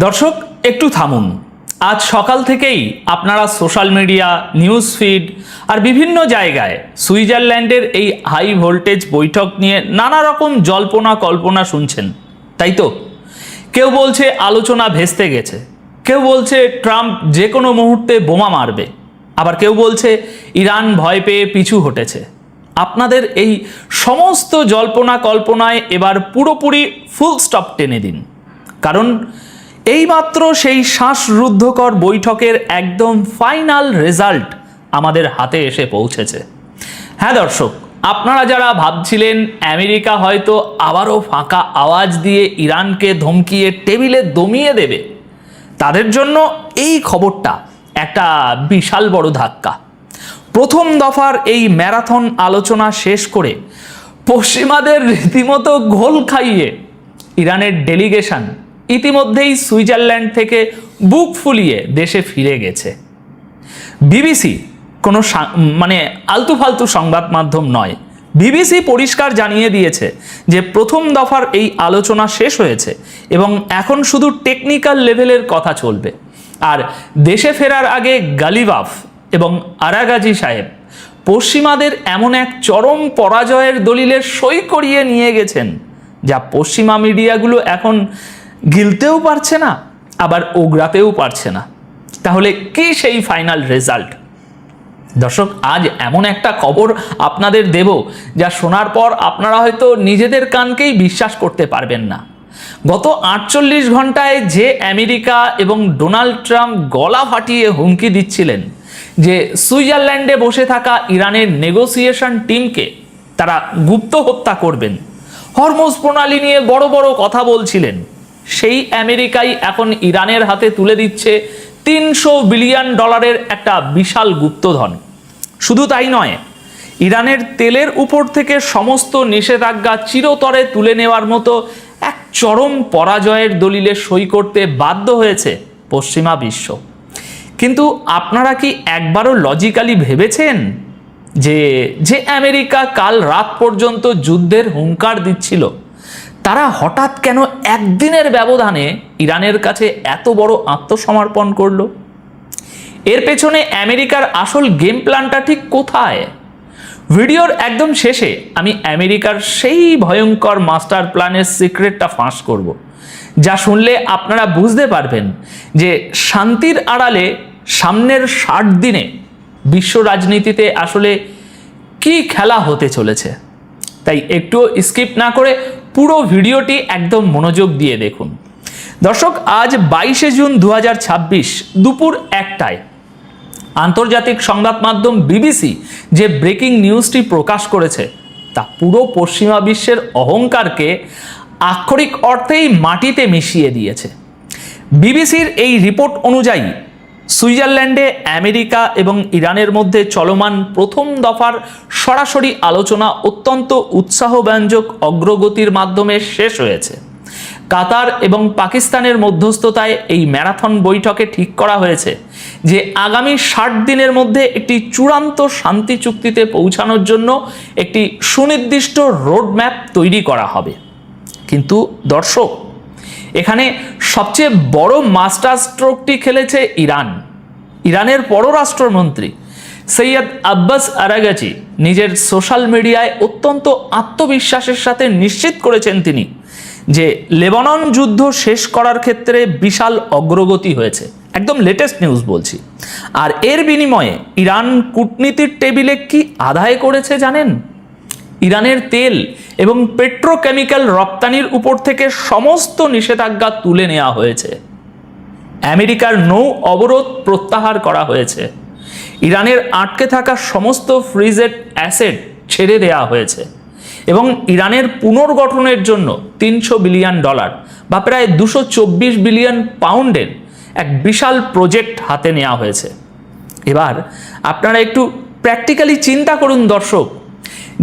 দর্শক একটু থামুন। আজ সকাল থেকেই আপনারা সোশ্যাল মিডিয়া, নিউজ ফিড আর বিভিন্ন জায়গায় সুইজারল্যান্ডের এই হাই ভোল্টেজ বৈঠক নিয়ে নানা রকম জল্পনা কল্পনা শুনছেন, তাই তো? কেউ বলছে আলোচনা ভেস্তে গেছে, কেউ বলছে ট্রাম্প যে কোনো মুহূর্তে বোমা মারবে, আবার কেউ বলছে ইরান ভয় পেয়ে পিছু হটেছে। আপনাদের এই সমস্ত জল্পনা কল্পনায় এবার পুরোপুরি ফুল স্টপ টেনে দিন, কারণ এইমাত্র সেই শ্বাসরুদ্ধকর বৈঠকের একদম ফাইনাল রেজাল্ট আমাদের হাতে এসে পৌঁছেছে। হ্যাঁ দর্শক, আপনারা যারা ভাবছিলেন আমেরিকা হয়তো আবারও ফাঁকা আওয়াজ দিয়ে ইরানকে ধমকিয়ে টেবিলে দমিয়ে দেবে, তাদের জন্য এই খবরটা একটা বিশাল বড় ধাক্কা। প্রথম দফার এই ম্যারাথন আলোচনা শেষ করে পশ্চিমাদের রীতিমতো ঘোল খাইয়ে ইরানের ডেলিগেশন ইতিমধ্যেই সুইজারল্যান্ড থেকে বুক ফুলিয়ে দেশে ফিরে গেছে। বিবিসি কোনো আলতু ফালতু সংবাদ মাধ্যম নয়। বিবিসি পরিষ্কার জানিয়ে দিয়েছে যে প্রথম দফার এই আলোচনা শেষ হয়েছে এবং এখন শুধু টেকনিক্যাল লেভেলের কথা চলবে। আর দেশে ফেরার আগে গালিবাফ এবং আরাগাজি সাহেব পশ্চিমাদের এমন এক চরম পরাজয়ের দলিলের সই করিয়ে নিয়ে গেছেন যা পশ্চিমা মিডিয়াগুলো এখন গিলতেও পারছে না, আবার ওগড়াতেও পারছে না। তাহলে কি সেই ফাইনাল রেজাল্ট? দর্শক, আজ এমন একটা খবর আপনাদের দেব যা শোনার পর আপনারা হয়তো নিজেদের কানকেই বিশ্বাস করতে পারবেন না। গত 48 ঘন্টায় যে আমেরিকা এবং ডোনাল্ড ট্রাম্প গলা ফাটিয়ে হুমকি দিচ্ছিলেন যে সুইজারল্যান্ডে বসে থাকা ইরানের নেগোসিয়েশন টিমকে তারা গুপ্ত হত্যা করবেন, হরমুজ প্রণালী নিয়ে বড় বড় কথা বলছিলেন, সেই আমেরিকাই এখন ইরানের হাতে তুলে দিচ্ছে $300 বিলিয়ন একটা বিশাল গুপ্তধন। শুধু তাই নয়, ইরানের তেলের উপর থেকে সমস্ত নিষেধাজ্ঞা চিরতরে তুলে নেওয়ার মতো এক চরম পরাজয়ের দলিলে সই করতে বাধ্য হয়েছে পশ্চিমা বিশ্ব। কিন্তু আপনারা কি একবারও লজিক্যালি ভেবেছেন যে আমেরিকা কাল রাত পর্যন্ত যুদ্ধের হুঙ্কার দিচ্ছিল, তারা হঠাৎ কেন একদিনের ব্যবধানে ইরানের কাছে এত বড় আত্মসমর্পণ করলো? এর পেছনে আমেরিকার আসল গেম প্ল্যানটা ঠিক কোথায়? ভিডিওর একদম শেষে আমি আমেরিকার সেই ভয়ঙ্কর মাস্টার প্ল্যানের সিক্রেটটা ফাঁস করব, যা শুনলে আপনারা বুঝতে পারবেন যে শান্তির আড়ালে সামনের 60 দিনে বিশ্ব রাজনীতিতে আসলে কি খেলা হতে চলেছে। তাই একটু স্কিপ না করে পুরো ভিডিওটি একদম মনোযোগ দিয়ে দেখুন। দর্শক, আজ 22 জুন 2026 দুপুর 1টায় আন্তর্জাতিক সংবাদ মাধ্যম বিবিসি যে ব্রেকিং নিউজটি প্রকাশ করেছে তা পুরো পশ্চিমা বিশ্বের অহংকারকে আক্ষরিক অর্থেই মাটিতে মিশিয়ে দিয়েছে। বিবিসির এই রিপোর্ট অনুযায়ী সুইজারল্যান্ডে আমেরিকা এবং ইরানের মধ্যে চলমান প্রথম দফার সরাসরি আলোচনা অত্যন্ত উৎসাহব্যঞ্জক অগ্রগতির মাধ্যমে শেষ হয়েছে। কাতার এবং পাকিস্তানের মধ্যস্থতায় এই ম্যারাথন বৈঠকে ঠিক করা হয়েছে যে আগামী 60 দিনের মধ্যে একটি চূড়ান্ত শান্তি চুক্তিতে পৌঁছানোর জন্য একটি সুনির্দিষ্ট রোডম্যাপ তৈরি করা হবে। কিন্তু দর্শক, এখানে সবচেয়ে বড় মাস্টার স্ট্রোকটি খেলেছে ইরানের পররাষ্ট্রমন্ত্রী সৈয়দ আব্বাস আরাগাচি নিজের সোশ্যাল মিডিয়ায় অত্যন্ত আত্মবিশ্বাসের সাথে নিশ্চিত করেছেন তিনি যে লেবানন যুদ্ধ শেষ করার ক্ষেত্রে বিশাল অগ্রগতি হয়েছে। একদম লেটেস্ট নিউজ বলছি। আর এর বিনিময়ে ইরান কূটনীতির টেবিলে কি আদায় করেছে জানেন? ইরানের তেল এবং পেট্রোকেমিক্যাল রপ্তানির উপর থেকে সমস্ত নিষেধাজ্ঞা তুলে নেওয়া হয়েছে। আমেরিকার নৌ অবরোধ প্রত্যাহার করা হয়েছে। ইরানের আটকে থাকা সমস্ত ফ্রিজেড অ্যাসেট ছেড়ে দেওয়া হয়েছে এবং ইরানের পুনর্গঠনের জন্য $300 বিলিয়ন বা প্রায় 224 বিলিয়ন পাউন্ডের এক বিশাল প্রজেক্ট হাতে নেওয়া হয়েছে। এবার আপনারা একটু প্র্যাকটিক্যালি চিন্তা করুন দর্শক,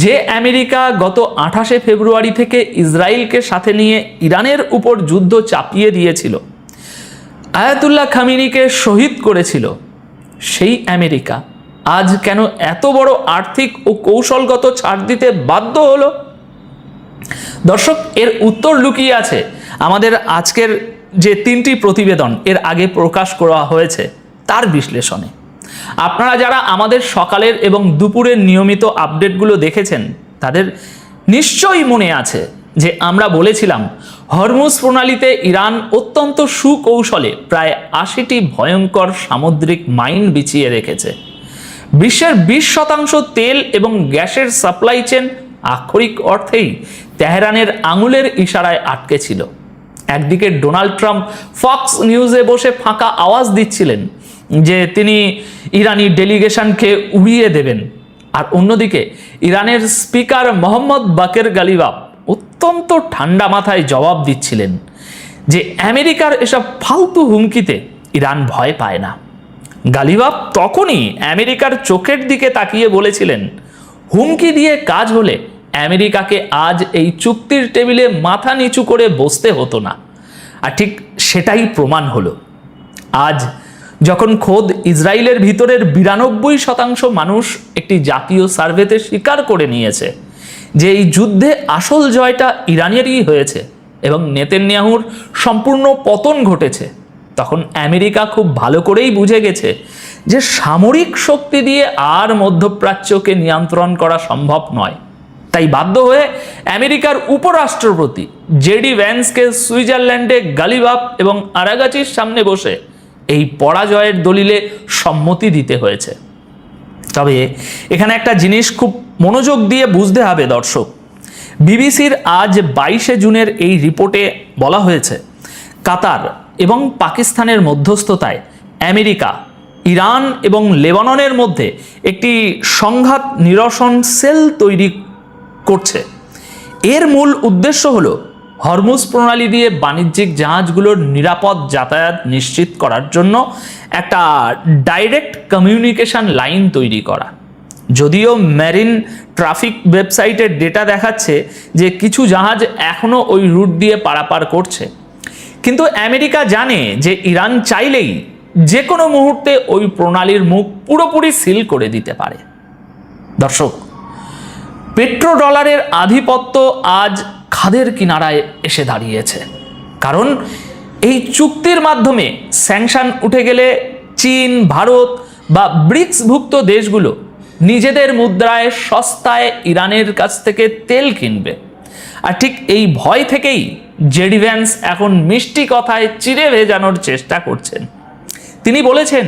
যে আমেরিকা গত 28 ফেব্রুয়ারি থেকে ইসরায়েলকে সাথে নিয়ে ইরানের উপর যুদ্ধ চাপিয়ে দিয়েছিল, আয়াতুল্লাহ খামিনিকে শহীদ করেছিল, সেই আমেরিকা আজ কেন এত বড় আর্থিক ও কৌশলগত ছাড় দিতে বাধ্য হলো? দর্শক, এর উত্তর লুকিয়ে আছে আমাদের আজকের যে 3টি প্রতিবেদন এর আগে প্রকাশ করা হয়েছে তার বিশ্লেষণে। আপনারা যারা আমাদের সকালের এবং দুপুরের নিয়মিত আপডেটগুলো দেখেছেন তাদের নিশ্চয়ই মনে আছে যে আমরা বলেছিলাম হরমুজ প্রণালীতে ইরান অত্যন্ত সুকৌশলে প্রায় 80টি ভয়ঙ্কর সামুদ্রিক মাইন বিছিয়ে রেখেছে। বিশ্বের 20% তেল এবং গ্যাসের সাপ্লাই চেন আক্ষরিক অর্থেই তেহরানের আঙুলের ইশারায় আটকে ছিল। একদিকে ডোনাল্ড ট্রাম্প ফক্স নিউজে বসে ফাঁকা আওয়াজ দিচ্ছিলেন যে তিনি ইরানি ডেলিগেশনকে উড়িয়ে দেবেন, আর অন্যদিকে ইরানের স্পিকার মোহাম্মদ বাকের গালিবাফ অত্যন্ত ঠান্ডা মাথায় জবাব দিচ্ছিলেন যে আমেরিকার এসব ফালতু হুমকিতে ইরান ভয় পায় না। গালিবাফ তখনই আমেরিকার চোখের দিকে তাকিয়ে বলেছিলেন, হুমকি দিয়ে কাজ হলে আমেরিকাকে আজ এই চুক্তির টেবিলে মাথা নিচু করে বসতে হতো না। আর ঠিক সেটাই প্রমাণ হলো। আজ যখন খোদ ইসরায়েলের ভিতরের 92% মানুষ একটি জাতীয় সার্ভেতে স্বীকার করে নিয়েছে যে এই যুদ্ধে আসল জয়টা ইরানেরই হয়েছে এবং নেতানিয়াহুর সম্পূর্ণ পতন ঘটেছে, তখন আমেরিকা খুব ভালো করেই বুঝে গেছে যে সামরিক শক্তি দিয়ে আর মধ্যপ্রাচ্যকে নিয়ন্ত্রণ করা সম্ভব নয়। তাই বাধ্য হয়ে আমেরিকার উপরাষ্ট্রপতি জেডি ভ্যান্সকে সুইজারল্যান্ডে গালিবাফ এবং আরাগাচির সামনে বসে এই পরাজয়ের দলিলে সম্মতি দিতে হয়েছে। তবে এখানে একটা জিনিস খুব মনোযোগ দিয়ে বুঝতে হবে দর্শক। বিবিসির আজ 22শে জুনের এই রিপোর্টে বলা হয়েছে কাতার এবং পাকিস্তানের মধ্যস্থতায় আমেরিকা ইরান এবং লেবাননের মধ্যে একটি সংঘাত নিরসন সেল তৈরি করছে। এর মূল উদ্দেশ্য হলো হরমুজ প্রণালী দিয়ে বাণিজ্যিক জাহাজগুলোর নিরাপদ যাতায়াত নিশ্চিত করার জন্য একটা ডাইরেক্ট কমিউনিকেশন লাইন তৈরি করা। যদিও মেরিন ট্রাফিক ওয়েবসাইটের ডেটা দেখাচ্ছে যে কিছু জাহাজ এখনও ওই রুট দিয়ে পারাপার করছে, কিন্তু আমেরিকা জানে যে ইরান চাইলেই যে কোনো মুহূর্তে ওই প্রণালীর মুখ পুরোপুরি সিল করে দিতে পারে। দর্শক, পেট্রো ডলারের আধিপত্য আজ খাদের কিনারায় এসে দাঁড়িয়েছে, কারণ এই চুক্তির মাধ্যমে স্যাংশন উঠে গেলে চীন, ভারত বা ব্রিক্সভুক্ত দেশগুলো নিজেদের মুদ্রায় সস্তায় ইরানের কাছ থেকে তেল কিনবে। আর ঠিক এই ভয় থেকেই জেডি ভ্যান্স এখন মিষ্টি কথায় চিড়ে ভেজানোর চেষ্টা করছেন। তিনি বলেছেন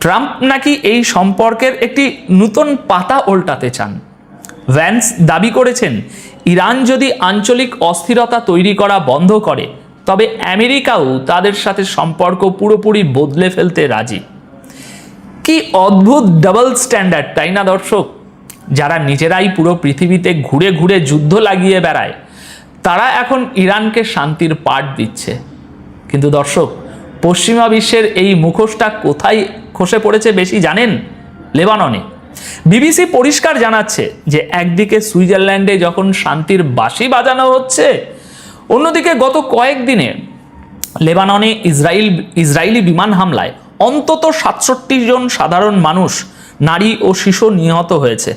ট্রাম্প নাকি এই সম্পর্কের একটি নতুন পাতা উল্টাতে চান। ভ্যান্স দাবি করেছেন ইরান যদি আঞ্চলিক অস্থিরতা তৈরি করা বন্ধ করে তবে আমেরিকাও তাদের সাথে সম্পর্ক পুরোপুরি বদলে ফেলতে রাজি। কি অদ্ভুত ডাবল স্ট্যান্ডার্ড, তাই না দর্শক? যারা নিজেরাই পুরো পৃথিবীতে ঘুরে ঘুরে যুদ্ধ লাগিয়ে বেড়ায় তারা এখন ইরানকে শান্তির পাঠ দিচ্ছে। কিন্তু দর্শক, পশ্চিমা বিশ্বের এই মুখোশটা কোথায় খসে পড়েছে বেশি জানেন? লেবাননে। বিবিসি পরিষ্কার জানাচ্ছে যে একদিকে সুইজারল্যান্ডে যখন শান্তির বাঁশি বাজানো হচ্ছে, অন্যদিকে গত কয়েকদিনে লেবাননে ইসরায়েলি বিমান হামলায় অন্তত 67 জন সাধারণ মানুষ, নারী ও শিশু নিহত হয়েছে।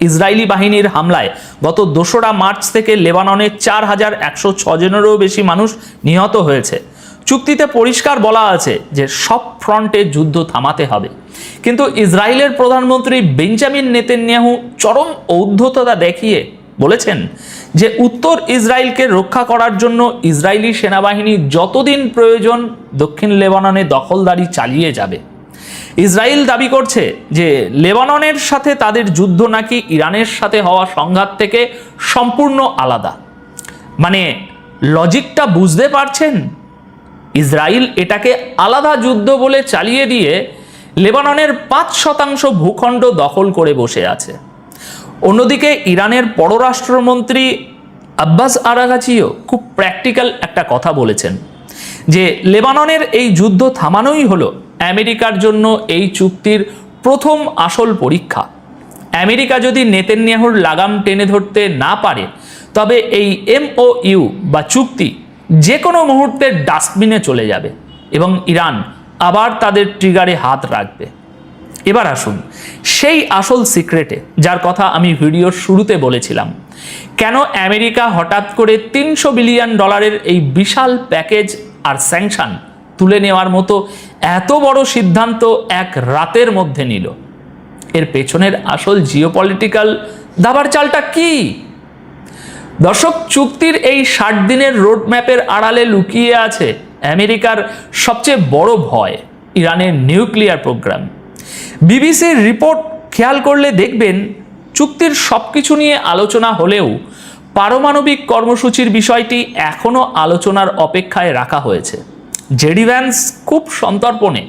ইসরায়েলি বাহিনীর হামলায় গত 2রা মার্চ থেকে লেবাননে 4106 জনেরও বেশি মানুষ নিহত হয়েছে। চুক্তিতে পরিষ্কার বলা আছে যে সব ফ্রন্টে যুদ্ধ থামাতে হবে, কিন্তু ইসরায়েলের প্রধানমন্ত্রী বেঞ্জামিন নেতানিয়াহু চরম ঔদ্ধত্যতা দেখিয়ে বলেছেন যে উত্তর ইসরায়েলকে রক্ষা করার জন্য ইসরায়েলি সেনাবাহিনী যতদিন প্রয়োজন দক্ষিণ লেবাননে দখলদারি চালিয়ে যাবে। ইসরায়েল দাবি করছে যে লেবাননের সাথে তাদের যুদ্ধ নাকি ইরানের সাথে হওয়া সংঘাত থেকে সম্পূর্ণ আলাদা। মানে লজিকটা বুঝতে পারছেন? ইসরায়েল এটাকে আলাদা যুদ্ধ বলে চালিয়ে দিয়ে লেবাননের 5% ভূখণ্ড দখল করে বসে আছে। অন্যদিকে ইরানের পররাষ্ট্রমন্ত্রী আব্বাস আরাগাচিও খুব প্র্যাকটিক্যাল একটা কথা বলেছেন যে লেবাননের এই যুদ্ধ থামানোই হলো আমেরিকার জন্য এই চুক্তির প্রথম আসল পরীক্ষা। আমেরিকা যদি নেতানিয়াহুর লাগাম টেনে ধরতে না পারে তবে এই MOU বা চুক্তি যে কোনো মুহূর্তে ডাস্টবিনে চলে যাবে এবং ইরান আবার তাদের ট্রিগারে হাত রাখবে। এবার আসুন সেই আসল সিক্রেটে, যার কথা আমি ভিডিওর শুরুতে বলেছিলাম। কেন আমেরিকা হঠাৎ করে $300 বিলিয়ন এই বিশাল প্যাকেজ আর স্যাংশন তুলে নেওয়ার মতো এত বড় সিদ্ধান্ত এক রাতের মধ্যে নিল? এর পেছনের আসল জিওপলিটিক্যাল দাবার চালটা কি? দর্শক, চুক্তির এই 60 দিনের রোডম্যাপের আড়ালে লুকিয়ে আছে আমেরিকার সবচেয়ে বড় ভয়, ইরানের নিউক্লিয়ার প্রোগ্রাম। বিবিসির রিপোর্ট খেয়াল করলে দেখবেন, চুক্তির সবকিছু নিয়ে আলোচনা হলেও পারমাণবিক কর্মসূচির বিষয়টি এখনও আলোচনার অপেক্ষায় রাখা হয়েছে। জেডি ভ্যান্স খুব সন্তর্পণে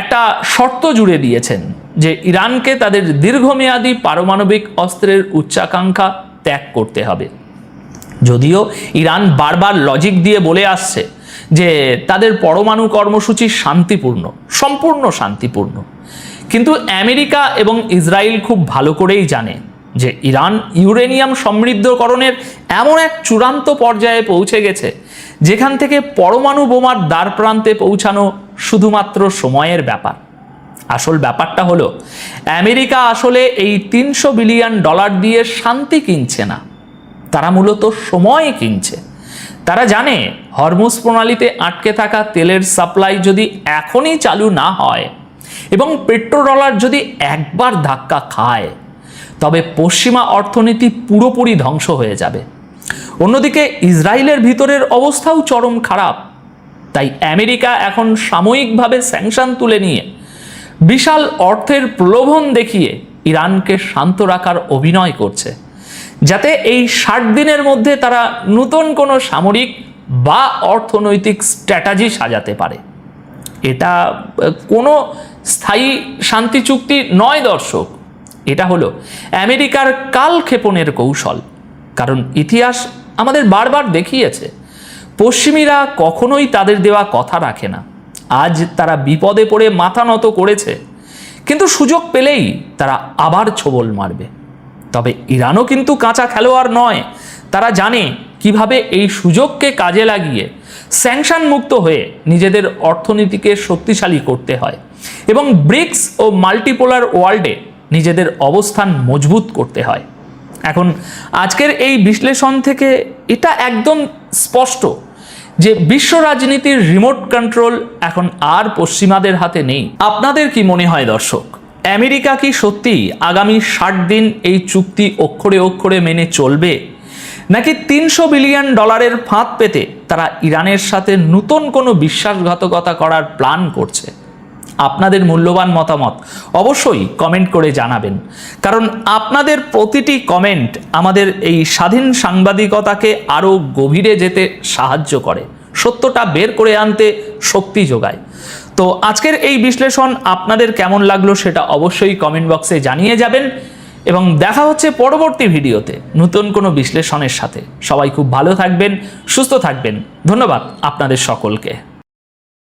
একটা শর্ত জুড়ে দিয়েছেন যে ইরানকে তাদের দীর্ঘমেয়াদী পারমাণবিক অস্ত্রের উচ্চাকাঙ্ক্ষা ত্যাগ করতে হবে। যদিও ইরান বারবার লজিক দিয়ে বলে আসছে যে তাদের পরমাণু কর্মসূচি শান্তিপূর্ণ, সম্পূর্ণ শান্তিপূর্ণ, কিন্তু আমেরিকা এবং ইসরায়েল খুব ভালো করেই জানে যে ইরান ইউরেনিয়াম সমৃদ্ধকরণের এমন এক চূড়ান্ত পর্যায়ে পৌঁছে গেছে যেখান থেকে পরমাণু বোমার দ্বার প্রান্তে পৌঁছানো শুধুমাত্র সময়ের ব্যাপার। আসল ব্যাপারটা হলো, আমেরিকা আসলে এই $300 বিলিয়ন দিয়ে শান্তি কিনছে না, তারা মূলত সময় কিনছে। তারা জানে হরমুজ প্রণালীতে আটকে থাকা তেলের সাপ্লাই যদি এখনই চালু না হয় এবং পেট্রোডলার যদি একবার ধাক্কা খায়, তবে পশ্চিমা অর্থনীতি পুরোপুরি ধ্বংস হয়ে যাবে। অন্যদিকে ইসরায়েলের ভিতরের অবস্থাও চরম খারাপ। তাই আমেরিকা এখন সাময়িকভাবে স্যাংশন তুলে নিয়ে বিশাল অর্থের প্রলোভন দেখিয়ে ইরানকে শান্ত রাখার অভিনয় করছে, যাতে এই 60 দিনের মধ্যে তারা নতুন কোনো সামরিক বা অর্থনৈতিক স্ট্র্যাটেজি সাজাতে পারে। এটা কোনো স্থায়ী শান্তি চুক্তি নয় দর্শক, এটা হলো আমেরিকার কালক্ষেপণের কৌশল। কারণ ইতিহাস আমাদের বারবার দেখিয়েছে, পশ্চিমীরা কখনোই তাদের দেওয়া কথা রাখে না। আজ তারা বিপদে পড়ে মাথা নত করেছে, কিন্তু সুযোগ পেলেই তারা আবার ছোবল মারবে। তবে ইরানও কিন্তু কাঁচা খেলোয়াড় নয়। তারা জানে কিভাবে এই সুযোগকে কাজে লাগিয়ে স্যাংশন মুক্ত হয়ে নিজেদের অর্থনীতিকে শক্তিশালী করতে হয় এবং ব্রিক্স ও মাল্টিপোলার ওয়ার্ল্ডে নিজেদের অবস্থান মজবুত করতে হয়। এখন আজকের এই বিশ্লেষণ থেকে এটা একদম স্পষ্ট যে বিশ্ব রাজনীতির রিমোট কন্ট্রোল এখন আর পশ্চিমাদের হাতে নেই। আপনাদের কি মনে হয় দর্শক, আমেরিকা কি সত্যি আগামী 60 দিন এই চুক্তি অক্ষরে অক্ষরে মেনে চলবে, নাকি $300 বিলিয়ন ফাঁদ পেতে তারা ইরানের সাথে নতুন কোনো বিশ্বাসঘাতকতা করার প্ল্যান করছে? আপনাদের মূল্যবান মতামত অবশ্যই কমেন্ট করে জানাবেন, কারণ আপনাদের প্রতিটি কমেন্ট আমাদের এই স্বাধীন সাংবাদিকতাকে আরও গভীরে যেতে সাহায্য করে, সত্যটা বের করে আনতে শক্তি যোগায়। তো আজকের এই বিশ্লেষণ আপনাদের কেমন লাগলো সেটা অবশ্যই কমেন্ট বক্সে জানিয়ে যাবেন, এবং দেখা হচ্ছে পরবর্তী ভিডিওতে নতুন কোনো বিশ্লেষণের সাথে। সবাই খুব ভালো থাকবেন, সুস্থ থাকবেন। ধন্যবাদ আপনাদের সকলকে।